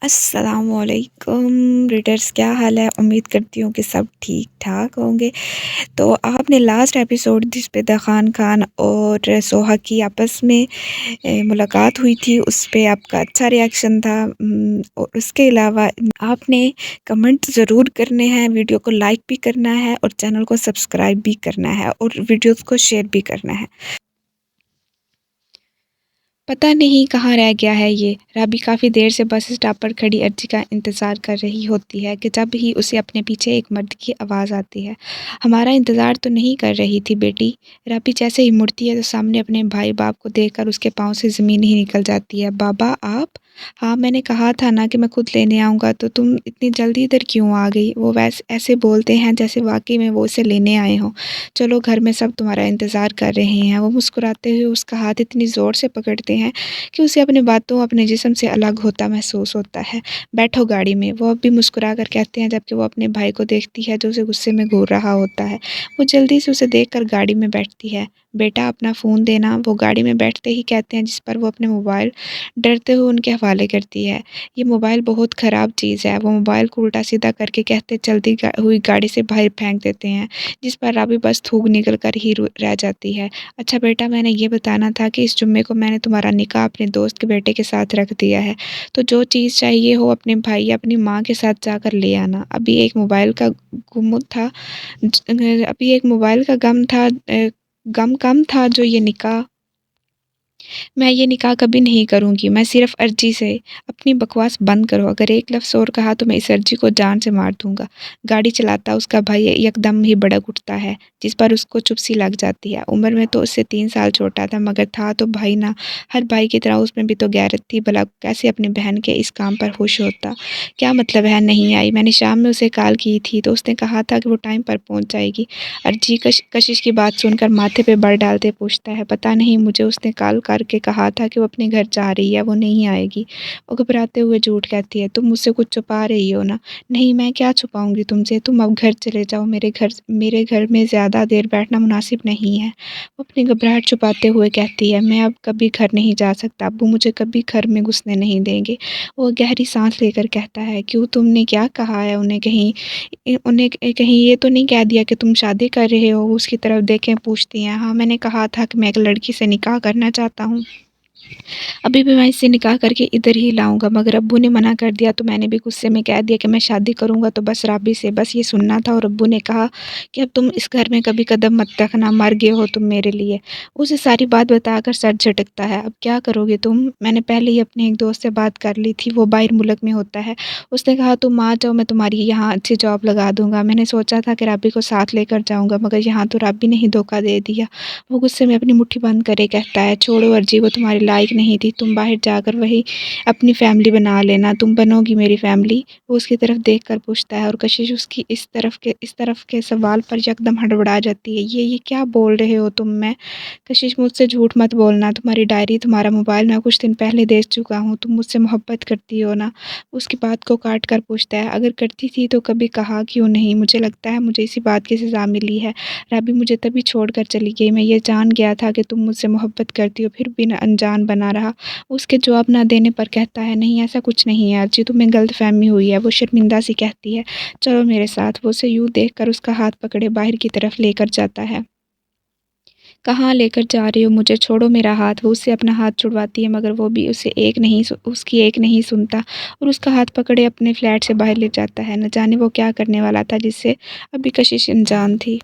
السلام علیکم ریڈرز، کیا حال ہے؟ امید کرتی ہوں کہ سب ٹھیک ٹھاک ہوں گے۔ تو آپ نے لاسٹ ایپیسوڈ جس پہ دخان خان اور سوہا کی آپس میں ملاقات ہوئی تھی، اس پہ آپ کا اچھا ریاکشن تھا، اور اس کے علاوہ آپ نے کمنٹ ضرور کرنے ہیں، ویڈیو کو لائک بھی کرنا ہے اور چینل کو سبسکرائب بھی کرنا ہے اور ویڈیوز کو شیئر بھی کرنا ہے۔ پتہ نہیں کہاں رہ گیا ہے یہ رابی کافی دیر سے بس اسٹاپ پر کھڑی ارچی کا انتظار کر رہی ہوتی ہے کہ جب ہی اسے اپنے پیچھے ایک مرد کی آواز آتی ہے۔ ہمارا انتظار تو نہیں کر رہی تھی بیٹی؟ رابی جیسے ہی مڑتی ہے تو سامنے اپنے بھائی باپ کو دیکھ کر اس کے پاؤں سے زمین ہی نکل جاتی ہے۔ بابا آپ؟ ہاں میں نے کہا تھا نا کہ میں خود لینے آؤں گا، تو تم اتنی جلدی ادھر کیوں آ گئی؟ وہ ایسے بولتے ہیں جیسے واقعی میں وہ اسے لینے آئے ہوں۔ چلو گھر میں سب تمہارا انتظار کر رہے ہیں۔ وہ مسکراتے ہوئے اس کا ہاتھ اتنی زور سے پکڑتے ہیں کہ اسے اپنی باتوں اپنے جسم سے الگ ہوتا محسوس ہوتا ہے۔ بیٹھو گاڑی میں، وہ اب بھی مسکرا کر کہتے ہیں، جبکہ وہ اپنے بھائی کو دیکھتی ہے جو اسے غصے میں گھور رہا ہوتا ہے۔ وہ جلدی سے اسے دیکھ کر گاڑی میں بیٹھتی ہے۔ بیٹا اپنا فون دینا، وہ گاڑی میں بیٹھتے ہی کہتے ہیں، جس پر وہ اپنے موبائل ڈرتے ہوئے ان کے حوالے کرتی ہے۔ یہ موبائل بہت خراب چیز ہے۔ وہ موبائل کو الٹا سیدھا کر کے کہتے چلتی ہوئی گاڑی سے باہر پھینک دیتے ہیں، جس پر رابی بس تھوک نکل کر ہی رہ جاتی ہے۔ اچھا بیٹا، میں نے یہ بتانا تھا کہ اس جمعے کو میں نے تمہارا نکاح اپنے دوست کے بیٹے کے ساتھ رکھ دیا ہے، تو جو چیز چاہیے ہو اپنے بھائی یا اپنی ماں کے ساتھ جا کر لے آنا۔ ابھی ایک موبائل کا غم کم تھا جو یہ نکاح۔ میں یہ نکاح کبھی نہیں کروں گی، میں صرف ارجی سے۔ اپنی بکواس بند کرو، اگر ایک لفظ اور کہا تو میں اس ارجی کو جان سے مار دوں گا۔ گاڑی چلاتا اس کا بھائی یکدم ہی بھڑک اٹھتا ہے، جس پر اس کو چپ سی لگ جاتی ہے۔ عمر میں تو اس سے 3 سال چھوٹا تھا، مگر تھا تو بھائی نا، ہر بھائی کی طرح اس میں بھی تو غیرت تھی۔ بھلا کیسے اپنی بہن کے اس کام پر خوش ہوتا؟ کیا مطلب ہے نہیں آئی؟ میں نے شام میں اسے کال کی تھی تو اس نے کہا تھا کہ وہ ٹائم پر پہنچ جائے گی۔ ارجی کشش کی بات سن کر ماتھے پہ بر ڈالتے پوچھتا ہے، پتہ نہیں، مجھے اس نے کال کر کے کہا تھا کہ وہ اپنے گھر جا رہی ہے، وہ نہیں آئے گی۔ وہ گھبراتے ہوئے جھوٹ کہتی ہے، تم مجھ سے کچھ چھپا رہی ہو نا؟ نہیں، میں کیا چھپاؤں گی تم سے؟ تم اب گھر چلے جاؤ، میرے گھر میں زیادہ دیر بیٹھنا مناسب نہیں ہے۔ وہ اپنی گھبراہٹ چھپاتے ہوئے کہتی ہے، میں اب کبھی گھر نہیں جا سکتا، ابو مجھے کبھی گھر میں گھسنے نہیں دیں گے۔ وہ گہری سانس لے کر کہتا ہے، کیوں، تم نے کیا کہا ہے انہیں کہیں یہ تو نہیں کہہ دیا کہ تم شادی کر رہے ہو؟ اس کی طرف دیکھیں پوچھتی ہیں، ہاں میں نے کہا تھا کہ میں ایک لڑکی سے نکاح کرنا چاہتا ہوں۔ ابھی بھی میں اس سے نکاح کر کے ادھر ہی لاؤں گا، مگر ابو نے منع کر دیا، تو میں نے بھی غصے میں کہہ دیا کہ میں شادی کروں گا تو بس رابی سے، بس یہ سننا تھا، اور ابو نے کہا کہ اب تم اس گھر میں کبھی قدم مت رکھنا، مر گئے ہو تم میرے لیے۔ اسے ساری بات بتا کر سر جھٹکتا ہے، اب کیا کرو گے تم؟ میں نے پہلے ہی اپنے ایک دوست سے بات کر لی تھی، وہ باہر ملک میں ہوتا ہے، اس نے کہا تم آ جاؤ، میں تمہاری یہاں اچھی جاب لگا دوں گا۔ میں نے سوچا تھا کہ رابی کو ساتھ لے کر جاؤں گا، مگر یہاں تو رابی نے ہی دھوکہ دے دیا۔ وہ غصے میں اپنی مٹھی بند کرے کہتا ہے، چھوڑو ارجی، وہ تمہارے لائق نہیں تھی، تم باہر جا کر وہی اپنی فیملی بنا لینا، تم بنو گی میری فیملی۔ وہ اس کی طرف دیکھ کر پوچھتا ہے، اور کشش اس کی اس طرف کے سوال پر یکدم ہڑبڑا جاتی ہے، یہ کیا بول رہے ہو تم؟ میں کشش، مجھ سے جھوٹ مت بولنا، تمہاری ڈائری، تمہارا موبائل میں کچھ دن پہلے دیکھ چکا ہوں، تم مجھ سے محبت کرتی ہو نا؟ اس کی بات کو کاٹ کر پوچھتا ہے، اگر کرتی تھی تو کبھی کہا کیوں نہیں؟ مجھے لگتا ہے مجھے اسی بات کی سزا ملی ہے، رابی مجھے تبھی چھوڑ کر چلی گئی، میں یہ جان گیا تھا کہ تم مجھ سے محبت کرتی ہو، پھر بھی انجان بنا رہا۔ اس کے جواب نہ دینے پر کہتا ہے، نہیں ایسا کچھ نہیں ہے ارجی، تمہیں غلط فہمی ہوئی ہے۔ وہ شرمندہ سی کہتی ہے، چلو میرے ساتھ۔ وہ اسے یوں دیکھ کر اس کا ہاتھ پکڑے باہر کی طرف لے کر جاتا ہے۔ کہاں لے کر جا رہی ہو مجھے؟ چھوڑو میرا ہاتھ۔ وہ اس سے اپنا ہاتھ چھڑواتی ہے، مگر وہ بھی اس کی ایک نہیں سنتا اور اس کا ہاتھ پکڑے اپنے فلیٹ سے باہر لے جاتا ہے۔ نہ جانے وہ کیا کرنے والا تھا جس سے ابھی کشش انجان تھی۔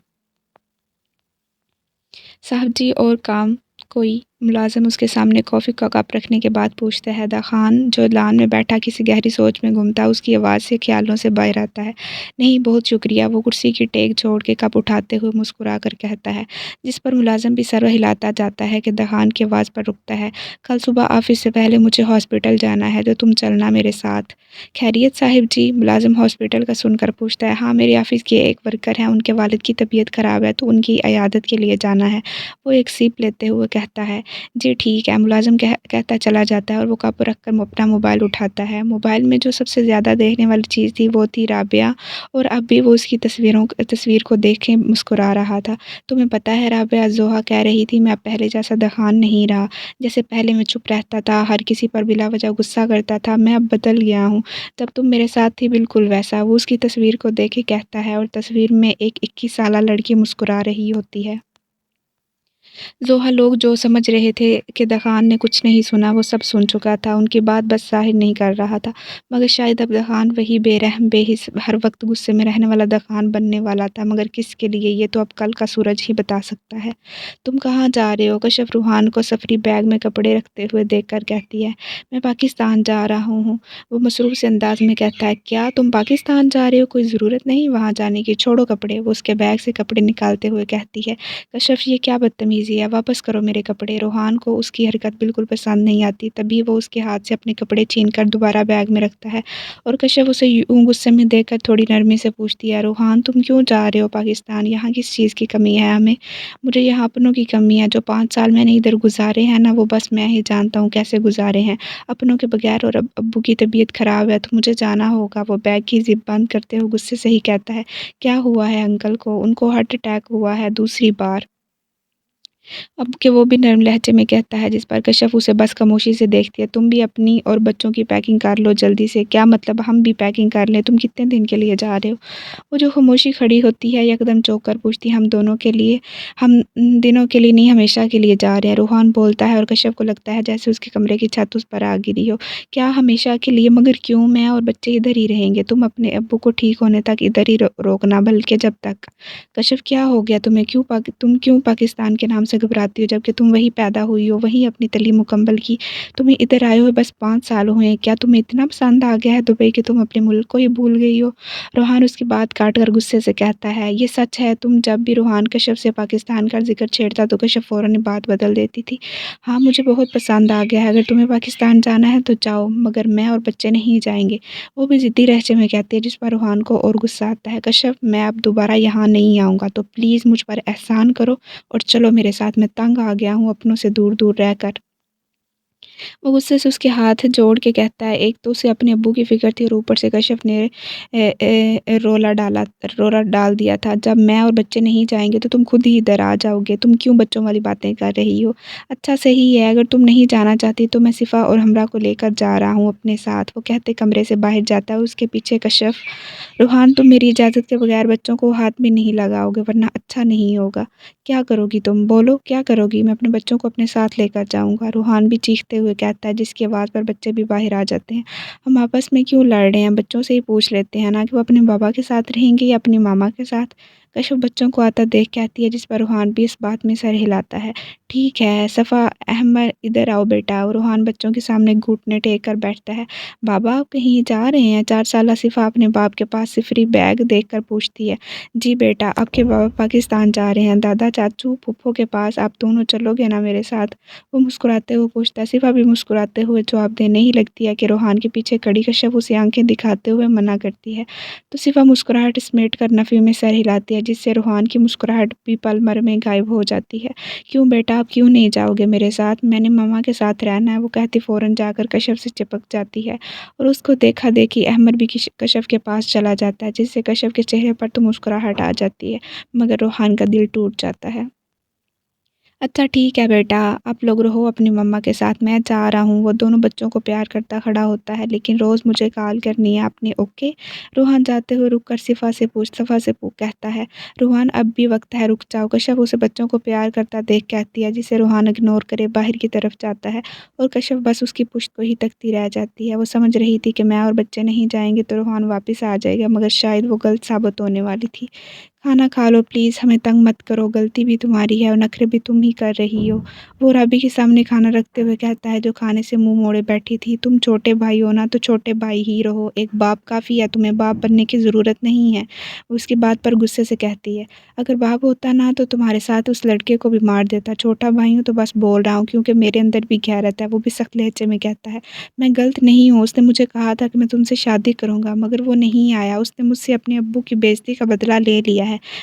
صاحب جی، اور کام؟ کوئی ملازم اس کے سامنے کافی کا کپ رکھنے کے بعد پوچھتا ہے۔ دخان، جو لان میں بیٹھا کسی گہری سوچ میں گم تھا، اس کی آواز سے خیالوں سے باہر آتا ہے، نہیں بہت شکریہ۔ وہ کرسی کی ٹیک چھوڑ کے کپ اٹھاتے ہوئے مسکرا کر کہتا ہے، جس پر ملازم بھی سر ہلاتا جاتا ہے کہ دخان کی آواز پر رکتا ہے، کل صبح آفس سے پہلے مجھے ہاسپٹل جانا ہے، تو تم چلنا میرے ساتھ؟ خیریت صاحب جی؟ ملازم ہاسپٹل کا سن کر پوچھتا ہے، ہاں میرے آفس کے ایک ورکر ہیں، ان کے والد کی طبیعت خراب ہے تو ان کی عیادت کے لیے جانا ہے۔ وہ ایک سیپ لیتے ہوئے کہتا ہے، جی ٹھیک ہے، ملازم کہتا چلا جاتا ہے اور وہ کپ رکھ کر اپنا موبائل اٹھاتا ہے۔ موبائل میں جو سب سے زیادہ دیکھنے والی چیز تھی وہ تھی رابعہ، اور اب بھی وہ اس کی تصویر کو دیکھ کے مسکرا رہا تھا۔ تمہیں پتہ ہے رابعہ، زوہا کہہ رہی تھی، میں اب پہلے جیسا دخان نہیں رہا۔ جیسے پہلے میں چپ رہتا تھا، ہر کسی پر بلا وجہ غصہ کرتا تھا، میں اب بدل گیا ہوں۔ جب تم میرے ساتھ تھی بالکل ویسا، وہ اس کی تصویر کو دیکھ کے کہتا ہے، اور تصویر میں ایک 21 سالہ لڑکی مسکرا رہی ہوتی ہے۔ زوہا لوگ جو سمجھ رہے تھے کہ دخان نے کچھ نہیں سنا، وہ سب سن چکا تھا۔ ان کی بات بس ظاہر نہیں کر رہا تھا، مگر شاید اب دخان وہی بے رحم بے حس ہر وقت غصے میں رہنے والا دخان بننے والا تھا، مگر کس کے لیے، یہ تو اب کل کا سورج ہی بتا سکتا ہے۔ تم کہاں جا رہے ہو؟ کشف روحان کو سفری بیگ میں کپڑے رکھتے ہوئے دیکھ کر کہتی ہے۔ میں پاکستان جا رہا ہوں، وہ مسروف سے انداز میں کہتا ہے۔ کیا تم پاکستان جا رہے ہو؟ کوئی ضرورت نہیں وہاں جانے کی، چھوڑو کپڑے، وہ اس کے بیگ سے کپڑے نکالتے ہوئے کہتی ہے۔ کشف، یہ کیا بدتمیزی ہے، واپس کرو میرے کپڑے۔ روحان کو اس کی حرکت بالکل پسند نہیں آتی، تبھی وہ اس کے ہاتھ سے اپنے کپڑے چھین کر دوبارہ بیگ میں رکھتا ہے، اور کشف اسے یوں غصے میں دیکھ کر تھوڑی نرمی سے پوچھتی ہے، روحان تم کیوں جا رہے ہو پاکستان؟ یہاں کس چیز کی کمی ہے ہمیں؟ مجھے یہاں اپنوں کی کمی ہے، جو 5 سال میں نے ادھر گزارے ہیں نا، وہ بس میں ہی جانتا ہوں کیسے گزارے ہیں اپنوں کے بغیر، اور ابو کی طبیعت خراب ہے تو مجھے جانا ہوگا۔ وہ بیگ کی زپ بند کرتے ہوئے غصے سے ہی کہتا ہے۔ کیا ہوا ہے انکل کو؟ ان کو ہارٹ اٹیک ہوا ہے دوسری بار۔ اب کہ وہ بھی نرم لہجے میں کہتا ہے، جس پر کشف اسے بس خاموشی سے دیکھتی ہے۔ تم بھی اپنی اور بچوں کی پیکنگ کر لو جلدی سے۔ کیا مطلب ہم بھی پیکنگ کر لیں؟ تم کتنے دن کے لیے جا رہے ہو؟ وہ جو خاموشی کھڑی ہوتی ہے یکدم چونک کر پوچھتی ہے، ہم دونوں کے لیے؟ ہم دنوں کے لیے نہیں، ہمیشہ کے لیے جا رہے ہیں، روحان بولتا ہے، اور کشف کو لگتا ہے جیسے اس کے کمرے کی چھت اس پر آ گری ہو۔ کیا ہمیشہ کے لیے؟ مگر کیوں؟ میں اور بچے ادھر ہی رہیں گے، تم اپنے ابو کو ٹھیک ہونے تک ادھر ہی روکنا، بلکہ جب تک۔ کشف، کیا ہو گیا تمہیں؟ تم کیوں پاکستان کے نام سے گھبراتی ہو، جبکہ تم وہیں پیدا ہوئی ہو، وہیں اپنی تعلیم مکمل کی، تمہیں ادھر آئے ہوئے بس 5 سال ہوئے ہیں؟ کیا تمہیں اتنا پسند آ گیا ہے دبئی کہ تم اپنے ملک کو ہی بھول گئی ہو؟ روحان اس کی بات کاٹ کر غصے سے کہتا ہے، یہ سچ ہے، تم جب بھی روحان کشف سے پاکستان کا ذکر چھیڑتا تو کشف فوراً بات بدل دیتی تھی۔ ہاں مجھے بہت پسند آ گیا ہے، اگر تمہیں پاکستان جانا ہے تو جاؤ، مگر میں اور بچے نہیں جائیں گے، وہ بھی ضدی لہجے میں کہتی ہے، جس پر روحان کو اور غصہ آتا ہے۔ کشف، میں اب دوبارہ یہاں نہیں آؤں گا، تو پلیز مجھ پر احسان کرو اور چلو میرے ساتھ، میں تنگ آ گیا ہوں اپنوں سے دور دور رہ کر۔ وہ غصے سے اس کے ہاتھ جوڑ کے کہتا ہے، ایک تو اسے اپنے ابو کی فکر تھی، اور اوپر سے کشف نے رولا ڈال دیا تھا، جب میں اور بچے نہیں جائیں گے تو تم خود ہی ادھر آ جاؤ گے، تم کیوں بچوں والی باتیں کر رہی ہو؟ اچھا صحیح ہے، اگر تم نہیں جانا چاہتی تو میں صفا اور ہمراہ کو لے کر جا رہا ہوں اپنے ساتھ، وہ کہتے کمرے سے باہر جاتا ہے، اس کے پیچھے کشف۔ روحان، تم میری اجازت کے بغیر بچوں کو ہاتھ بھی نہیں لگاؤ گے، ورنہ اچھا نہیں ہوگا۔ کیا کرو گی تم؟ بولو کیا کرو گی؟ میں اپنے بچوں کو اپنے ساتھ لے کر جاؤں گا، روحان بھی چیختے ہوئے کہتا ہے، جس کی آواز پر بچے بھی باہر آ جاتے ہیں۔ ہم آپس میں کیوں لڑ رہے ہیں؟ بچوں سے ہی پوچھ لیتے ہیں نا کہ وہ اپنے بابا کے ساتھ رہیں گے یا اپنی ماما کے ساتھ۔ کشف بچوں کو آتا دیکھ کہتی ہے، جس پر روحان بھی اس بات میں سر ہلاتا ہے۔ ٹھیک ہے صفا، احمد ادھر آؤ بیٹا، اور روحان بچوں کے سامنے گھٹنے ٹیک کر بیٹھتا ہے۔ بابا آپ کہیں جا رہے ہیں؟ 4 سالہ صفا اپنے باپ کے پاس سفری بیگ دیکھ کر پوچھتی ہے۔ جی بیٹا، آپ کے بابا پاکستان جا رہے ہیں، دادا چاچو پھپھو کے پاس، آپ دونوں چلو گے نا میرے ساتھ؟ وہ مسکراتے ہوئے پوچھتا ہے۔ صفا بھی مسکراتے ہوئے جواب دینے ہی لگتی ہے کہ روحان کے پیچھے کھڑی کشف اسے آنکھیں دکھاتے ہوئے منع کرتی ہے، تو صفا مسکراہٹ سمیٹ کر نفی میں سر ہلاتی ہے، جس سے روحان کی مسکراہٹ بھی پل بھر میں غائب ہو جاتی ہے۔ کیوں بیٹا، آپ کیوں نہیں جاؤ گے میرے ساتھ؟ میں نے ماما کے ساتھ رہنا ہے، وہ کہتی فوراً جا کر کشف سے چپک جاتی ہے، اور اس کو دیکھا دیکھی احمد بھی کشف کے پاس چلا جاتا ہے، جس سے کشف کے چہرے پر تو مسکراہٹ آ جاتی ہے، مگر روحان کا دل ٹوٹ جاتا ہے۔ اچھا ٹھیک ہے بیٹا، آپ لوگ رہو اپنی مما کے ساتھ، میں جا رہا ہوں۔ وہ دونوں بچوں کو پیار کرتا کھڑا ہوتا ہے، لیکن روز مجھے کال کرنی ہے آپ نے، اوکے؟ روحان جاتے ہوئے رک کر صفا سے کہتا ہے، روحان اب بھی وقت ہے، رک جاؤ۔ کشف اسے بچوں کو پیار کرتا دیکھ کہتی ہے، جسے روحان اگنور کرے باہر کی طرف جاتا ہے، اور کشف بس اس کی پشت کو ہی تکتی رہ جاتی ہے۔ وہ سمجھ رہی تھی کہ میں اور بچے نہیں جائیں گے تو روحان واپس آ جائے گا، مگر شاید وہ غلط ثابت ہونے والی تھی۔ کھانا کھا لو پلیز، ہمیں تنگ مت کرو، غلطی بھی تمہاری ہے اور نخرے بھی تم ہی کر رہی ہو، وہ رابی کے سامنے کھانا رکھتے ہوئے کہتا ہے، جو کھانے سے منہ موڑے بیٹھی تھی۔ تم چھوٹے بھائی ہو نا، تو چھوٹے بھائی ہی رہو، ایک باپ کافی ہے، تمہیں باپ بننے کی ضرورت نہیں ہے، وہ اس کی بات پر غصے سے کہتی ہے۔ اگر باپ ہوتا نا تو تمہارے ساتھ اس لڑکے کو بھی مار دیتا، چھوٹا بھائی ہوں تو بس بول رہا ہوں کیونکہ میرے اندر بھی غیرت ہے، وہ بھی سخت لہجے میں کہتا ہے۔ میں غلط نہیں ہوں، اس نے مجھے کہا تھا کہ میں تم سے شادی کروں گا، مگر وہ نہیں آیا، اس نے مجھ سے اپنے ابو کی بےعزتی کا بدلہ لے لیا ہے، ہے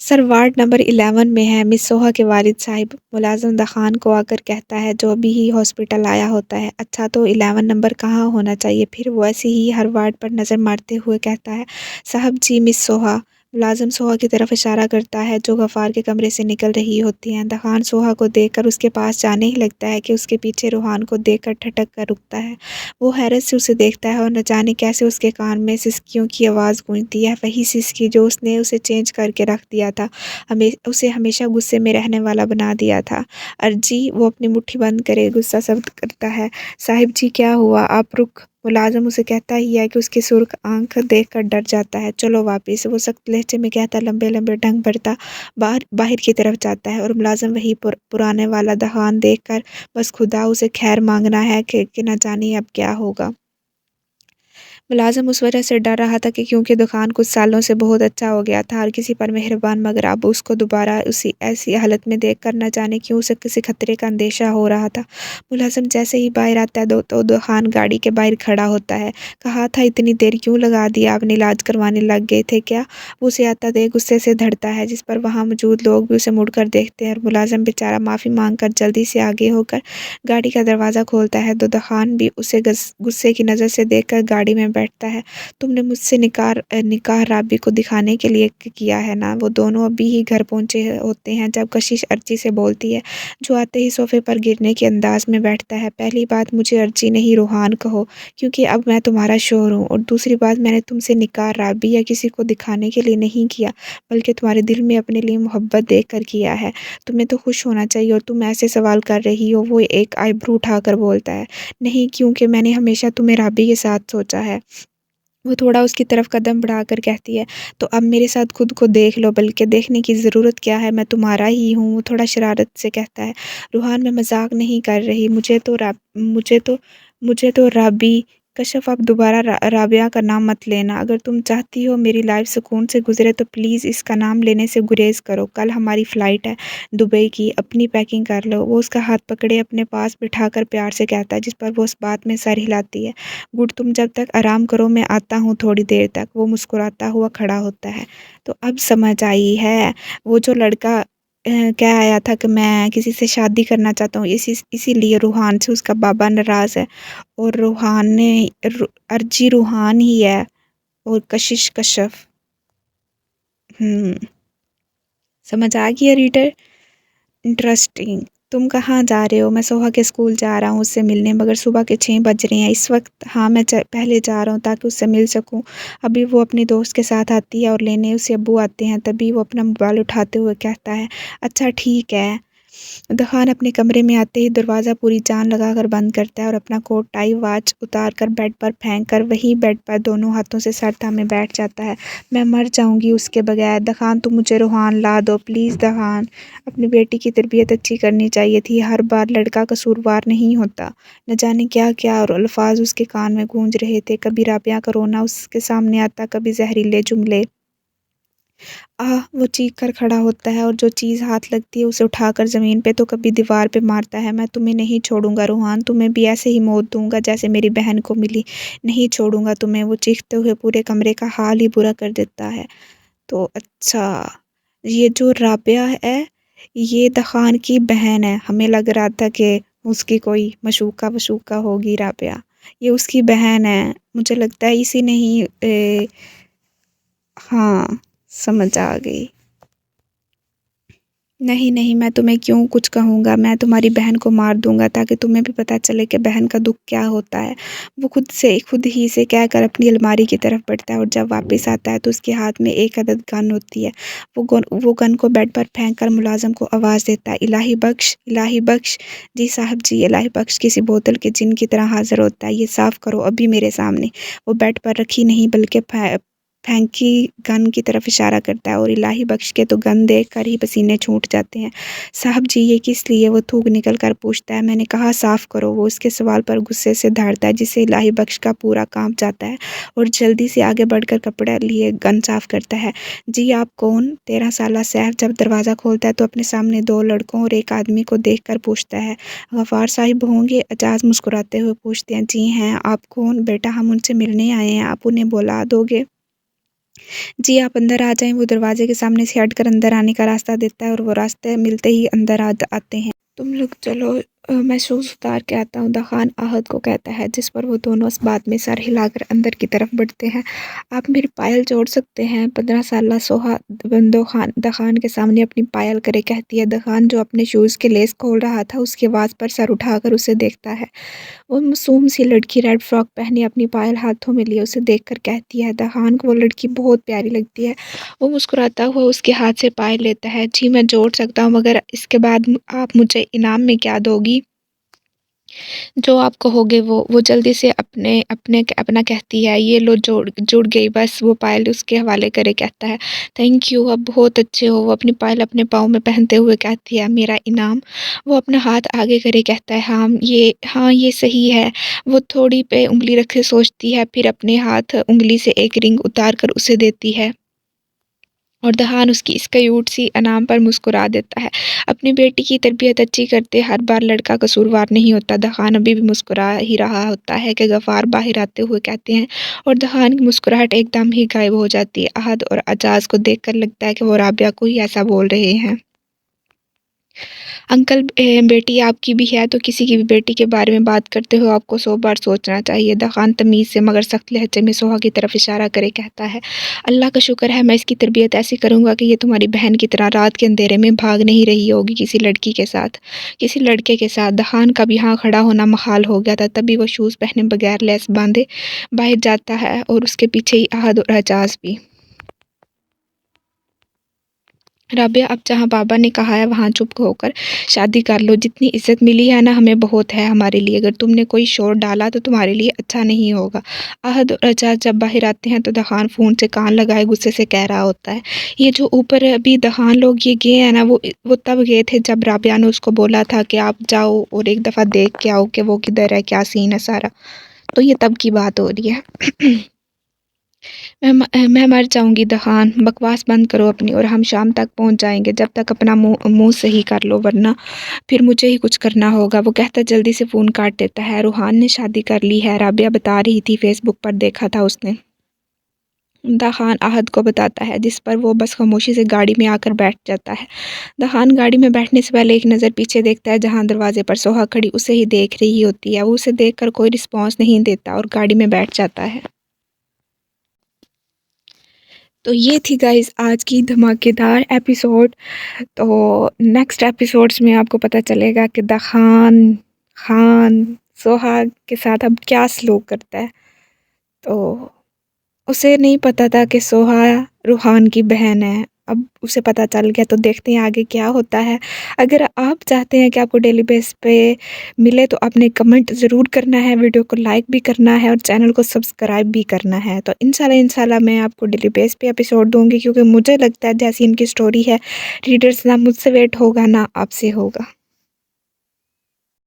سر وارڈ نمبر 11 میں ہے۔ مس سوہا کے والد صاحب ملازم دخان کو آ کر کہتا ہے جو ابھی ہی ہاسپٹل آیا ہوتا ہے۔ اچھا تو 11 نمبر کہاں ہونا چاہیے؟ پھر وہ ایسے ہی ہر وارڈ پر نظر مارتے ہوئے کہتا ہے صاحب جی مس سوہا۔ ملازم سوہا کی طرف اشارہ کرتا ہے جو غفار کے کمرے سے نکل رہی ہوتی ہیں۔ دخان سوہا کو دیکھ کر اس کے پاس جانے ہی لگتا ہے کہ اس کے پیچھے روحان کو دیکھ کر ٹھٹک کر رکتا ہے۔ وہ حیرت سے اسے دیکھتا ہے اور نہ جانے کیسے اس کے کان میں سسکیوں کی آواز گونجتی ہے، وہی سسکی جو اس نے اسے چینج کر کے رکھ دیا تھا، اسے ہمیشہ غصے میں رہنے والا بنا دیا تھا۔ ارجی وہ اپنی مٹھی بند کرے غصہ ضبط کرتا ہے۔ صاحب جی کیا ہوا؟ آپ رک۔ ملازم اسے کہتا ہی ہے کہ اس کی سرخ آنکھ دیکھ کر ڈر جاتا ہے۔ چلو واپس، وہ سخت لہجے میں کہتا، لمبے لمبے ڈھنگ بھرتا باہر کی طرف جاتا ہے اور ملازم وہی پرانے والا دہان دیکھ کر بس خدا اسے خیر مانگنا ہے کہ نہ جانے اب کیا ہوگا۔ ملازم اس وجہ سے ڈر رہا تھا کہ کیونکہ دکان کچھ سالوں سے بہت اچھا ہو گیا تھا اور کسی پر مہربان، مگر اب اس کو دوبارہ اسی ایسی حالت میں دیکھ کر نہ جانے کیوں اسے کسی خطرے کا اندیشہ ہو رہا تھا۔ ملازم جیسے ہی باہر آتا ہے تو دکان گاڑی کے باہر کھڑا ہوتا ہے۔ کہا تھا اتنی دیر کیوں لگا دی آپ نے؟ علاج کروانے لگ گئے تھے کیا؟ وہ اسے آتا دیکھ غصے سے دھڑتا ہے، جس پر وہاں موجود لوگ بھی اسے مڑ کر دیکھتے ہیں اور ملازم بیچارہ معافی مانگ کر جلدی سے آگے ہو کر گاڑی کا دروازہ کھولتا ہے۔ دخان بھی اسے غصے کی نظر سے دیکھ کر گاڑی میں بیٹھتا ہے۔ تم نے مجھ سے نکاح رابی کو دکھانے کے لیے کیا ہے نا؟ وہ دونوں ابھی ہی گھر پہنچے ہوتے ہیں جب کشش ارچی سے بولتی ہے، جو آتے ہی صوفے پر گرنے کے انداز میں بیٹھتا ہے۔ پہلی بات مجھے ارچی نہیں روحان کہو، کیونکہ اب میں تمہارا شوہر ہوں، اور دوسری بات میں نے تم سے نکاح رابی یا کسی کو دکھانے کے لیے نہیں کیا، بلکہ تمہارے دل میں اپنے لیے محبت دیکھ کر کیا ہے۔ تمہیں تو خوش ہونا چاہیے اور تم ایسے سوال کر رہی ہو۔ وہ ایک آئی برو اٹھا کر بولتا ہے، نہیں، کیونکہ میں نے ہمیشہ تمہیں رابی کے ساتھ سوچا ہے۔ وہ تھوڑا اس کی طرف قدم بڑھا کر کہتی ہے، تو اب میرے ساتھ خود کو دیکھ لو، بلکہ دیکھنے کی ضرورت کیا ہے، میں تمہارا ہی ہوں۔ وہ تھوڑا شرارت سے کہتا ہے، روحان میں مذاق نہیں کر رہی، مجھے تو رابی کشف اب دوبارہ رابعہ کا نام مت لینا۔ اگر تم چاہتی ہو میری لائف سکون سے گزرے تو پلیز اس کا نام لینے سے گریز کرو۔ کل ہماری فلائٹ ہے دبئی کی، اپنی پیکنگ کر لو۔ وہ اس کا ہاتھ پکڑے اپنے پاس بٹھا کر پیار سے کہتا ہے، جس پر وہ اس بات میں سر ہلاتی ہے، گڈ، تم جب تک آرام کرو میں آتا ہوں تھوڑی دیر تک۔ وہ مسکراتا ہوا کھڑا ہوتا ہے۔ تو اب سمجھ آئی ہے وہ جو لڑکا کہہ آیا تھا کہ میں کسی سے شادی کرنا چاہتا ہوں، اسی لیے روحان سے اس کا بابا ناراض ہے، اور ارجی روحان ہی ہے اور کشش کشف۔ سمجھ آ گیا ریڈر؟ انٹرسٹنگ۔ تم کہاں جا رہے ہو؟ میں سوہا کے اسکول جا رہا ہوں اس سے ملنے، مگر صبح کے 6 بج رہے ہیں اس وقت۔ ہاں میں پہلے جا رہا ہوں تاکہ اس سے مل سکوں۔ ابھی وہ اپنی دوست کے ساتھ آتی ہے اور لینے اسے ابو آتے ہیں، تبھی وہ اپنا موبائل اٹھاتے ہوئے کہتا ہے، اچھا ٹھیک ہے۔ دخان اپنے کمرے میں آتے ہی دروازہ پوری جان لگا کر بند کرتا ہے اور اپنا کوٹ ٹائی واچ اتار کر بیڈ پر پھینک کر وہی بیڈ پر دونوں ہاتھوں سے سر تھامے بیٹھ جاتا ہے۔ میں مر جاؤں گی اس کے بغیر۔ دخان تم مجھے روحان لا دو پلیز دخان۔ اپنی بیٹی کی تربیت اچھی کرنی چاہیے تھی، ہر بار لڑکا قصوروار نہیں ہوتا۔ نہ جانے کیا کیا اور الفاظ اس کے کان میں گونج رہے تھے، کبھی رابعہ کا رونا اس کے سامنے آتا، کبھی زہریلے جملے۔ وہ چیخ کر کھڑا ہوتا ہے اور جو چیز ہاتھ لگتی ہے اسے اٹھا کر زمین پہ تو کبھی دیوار پہ مارتا ہے۔ میں تمہیں نہیں چھوڑوں گا روحان، تمہیں بھی ایسے ہی موت دوں گا جیسے میری بہن کو ملی، نہیں چھوڑوں گا تمہیں۔ وہ چیختے ہوئے پورے کمرے کا حال ہی برا کر دیتا ہے۔ تو اچھا، یہ جو رابعہ ہے یہ دخان کی بہن ہے۔ ہمیں لگ رہا تھا کہ اس کی کوئی مشوکہ ہوگی رابعہ، یہ اس کی بہن ہے۔ مجھے لگتا ہے اسی نے ہی ہاں سمجھ آ گئی۔ نہیں، میں تمہیں کیوں کچھ کہوں گا، میں تمہاری بہن کو مار دوں گا تاکہ تمہیں بھی پتہ چلے کہ بہن کا دکھ کیا ہوتا ہے۔ وہ خود ہی سے کہہ کر اپنی الماری کی طرف بڑھتا ہے اور جب واپس آتا ہے تو اس کے ہاتھ میں ایک عدد گن ہوتی ہے۔ وہ گن کو بیڈ پر پھینک کر ملازم کو آواز دیتا ہے، الہی بخش، الہی بخش۔ جی صاحب جی، الہی بخش کسی بوتل کے جن کی طرح حاضر ہوتا ہے، یہ صاف کرو ابھی میرے سامنے۔ وہ بیڈ پر رکھی نہیں بلکہ پھینکی گن کی طرف اشارہ کرتا ہے اور الہی بخش کے تو گن دیکھ کر ہی پسینے چھوٹ جاتے ہیں۔ صاحب جی یہ کس لیے؟ وہ تھوک نکل کر پوچھتا ہے۔ میں نے کہا صاف کرو۔ وہ اس کے سوال پر غصے سے دھاڑتا ہے، جس سے الہی بخش کا پورا کانپ جاتا ہے اور جلدی سے آگے بڑھ کر کپڑے لیے گن صاف کرتا ہے۔ جی آپ کون؟ 13 سالہ سیف جب دروازہ کھولتا ہے تو اپنے سامنے 2 لڑکوں اور ایک آدمی کو دیکھ کر پوچھتا ہے، غفار صاحب ہوں گے؟ اعجاز مسکراتے ہوئے پوچھتے ہیں، جی ہیں۔ آپ کون؟ بیٹا ہم ان سے ملنے آئے ہیں، آپ انہیں بلا دو گے؟ جی آپ اندر آ جائیں۔ وہ دروازے کے سامنے سے ہٹ کر اندر آنے کا راستہ دیتا ہے اور وہ راستے ملتے ہی اندر آتے ہیں۔ تم لوگ چلو میں شوز اتار کے آتا ہوں، دخان آہد کو کہتا ہے، جس پر وہ دونوں اس بات میں سر ہلا کر اندر کی طرف بڑھتے ہیں۔ آپ میری پائل جوڑ سکتے ہیں؟ 15 سالہ سوہا دخان کے سامنے اپنی پائل کرے کہتی ہے۔ دخان جو اپنے شوز کے لیس کھول رہا تھا اس کی آواز پر سر اٹھا کر اسے دیکھتا ہے۔ وہ معصوم سی لڑکی ریڈ فراک پہنے اپنی پائل ہاتھوں میں لیے اسے دیکھ کر کہتی ہے۔ دخان کو وہ لڑکی بہت پیاری لگتی ہے۔ وہ مسکراتا ہوا اس کے ہاتھ سے پائل لیتا ہے۔ جی میں جوڑ سکتا ہوں، مگر اس کے بعد آپ مجھے انعام میں کیا دو گی؟ جو آپ کہو گے وہ جلدی سے اپنا کہتی ہے۔ یہ لو جڑ گئی بس۔ وہ پائل اس کے حوالے کرے کہتا ہے، تھینک یو، اب بہت اچھے ہو۔ وہ اپنی پائل اپنے پاؤں میں پہنتے ہوئے کہتی ہے، میرا انعام؟ وہ اپنا ہاتھ آگے کرے کہتا ہے، ہاں یہ صحیح ہے۔ وہ تھوڑی پہ انگلی رکھے سوچتی ہے، پھر اپنے ہاتھ انگلی سے ایک رنگ اتار کر اسے دیتی ہے اور دہان اس کی اس کیوٹ سی انعام پر مسکرا دیتا ہے۔ اپنی بیٹی کی تربیت اچھی کرتے ہر بار لڑکا قصوروار نہیں ہوتا۔ دہان ابھی بھی مسکرا ہی رہا ہوتا ہے کہ غفار باہر آتے ہوئے کہتے ہیں اور دہان کی مسکراہٹ ایک دم ہی غائب ہو جاتی ہے۔ احد اور اعجاز کو دیکھ کر لگتا ہے کہ وہ رابعہ کو ہی ایسا بول رہے ہیں۔ انکل بیٹی آپ کی بھی ہے تو کسی کی بھی بیٹی کے بارے میں بات کرتے ہو آپ کو 100 بار سوچنا چاہیے۔ دخان تمیز سے مگر سخت لہجے میں سوہا کی طرف اشارہ کرے کہتا ہے، اللہ کا شکر ہے میں اس کی تربیت ایسی کروں گا کہ یہ تمہاری بہن کی طرح رات کے اندھیرے میں بھاگ نہیں رہی ہوگی کسی لڑکی کے ساتھ، کسی لڑکے کے ساتھ۔ دخان کا بھی یہاں کھڑا ہونا محال ہو گیا تھا، تبھی وہ شوز پہنے بغیر لیس باندھے باہر جاتا ہے اور اس کے پیچھے ہی احد اور اعجاز بھی۔ رابعہ اب جہاں بابا نے کہا ہے وہاں چپ ہو کر شادی کر لو۔ جتنی عزت ملی ہے نا ہمیں بہت ہے ہمارے لیے، اگر تم نے کوئی شور ڈالا تو تمہارے لیے اچھا نہیں ہوگا۔ احد اور اعجاز جب باہر آتے ہیں تو دخان فون سے کان لگائے غصے سے کہہ رہا ہوتا ہے، یہ جو اوپر ابھی دخان لوگ یہ گئے ہیں نا وہ تب گئے تھے جب رابعہ نے اس کو بولا تھا کہ آپ جاؤ اور ایک دفعہ دیکھ کے آؤ کہ وہ کدھر ہے، کیا سین ہے سارا، تو یہ تب کی بات ہو رہی ہے۔ میں مر جاؤں گی دخان، بکواس بند کرو اپنی اور ہم شام تک پہنچ جائیں گے، جب تک اپنا منہ صحیح کر لو ورنہ پھر مجھے ہی کچھ کرنا ہوگا۔ وہ کہتا جلدی سے فون کاٹ دیتا ہے۔ روحان نے شادی کر لی ہے، رابعہ بتا رہی تھی، فیس بک پر دیکھا تھا اس نے۔ دخان احد کو بتاتا ہے، جس پر وہ بس خاموشی سے گاڑی میں آ کر بیٹھ جاتا ہے۔ دخان گاڑی میں بیٹھنے سے پہلے ایک نظر پیچھے دیکھتا ہے جہاں دروازے پر سوہا کھڑی اسے ہی دیکھ رہی ہوتی ہے۔ وہ اسے دیکھ کر کوئی رسپانس نہیں دیتا اور گاڑی میں بیٹھ جاتا ہے۔ تو یہ تھی گائز آج کی دھماکے دار ایپیسوڈ۔ تو نیکسٹ ایپیسوڈز میں آپ کو پتہ چلے گا کہ خان سوہا کے ساتھ اب کیا سلوک کرتا ہے۔ تو اسے نہیں پتہ تھا کہ سوہا روحان کی بہن ہے، اب اسے پتہ چل گیا، تو دیکھتے ہیں آگے کیا ہوتا ہے۔ اگر آپ چاہتے ہیں کہ آپ کو ڈیلی بیس پہ ملے تو آپ نے کمنٹ ضرور کرنا ہے، ویڈیو کو لائک بھی کرنا ہے اور چینل کو سبسکرائب بھی کرنا ہے۔ تو انشاءاللہ میں آپ کو ڈیلی بیس پہ ایپیسوڈ دوں گی، کیونکہ مجھے لگتا ہے جیسی ان کی سٹوری ہے ریڈرز نہ مجھ سے ویٹ ہوگا نہ آپ سے ہوگا۔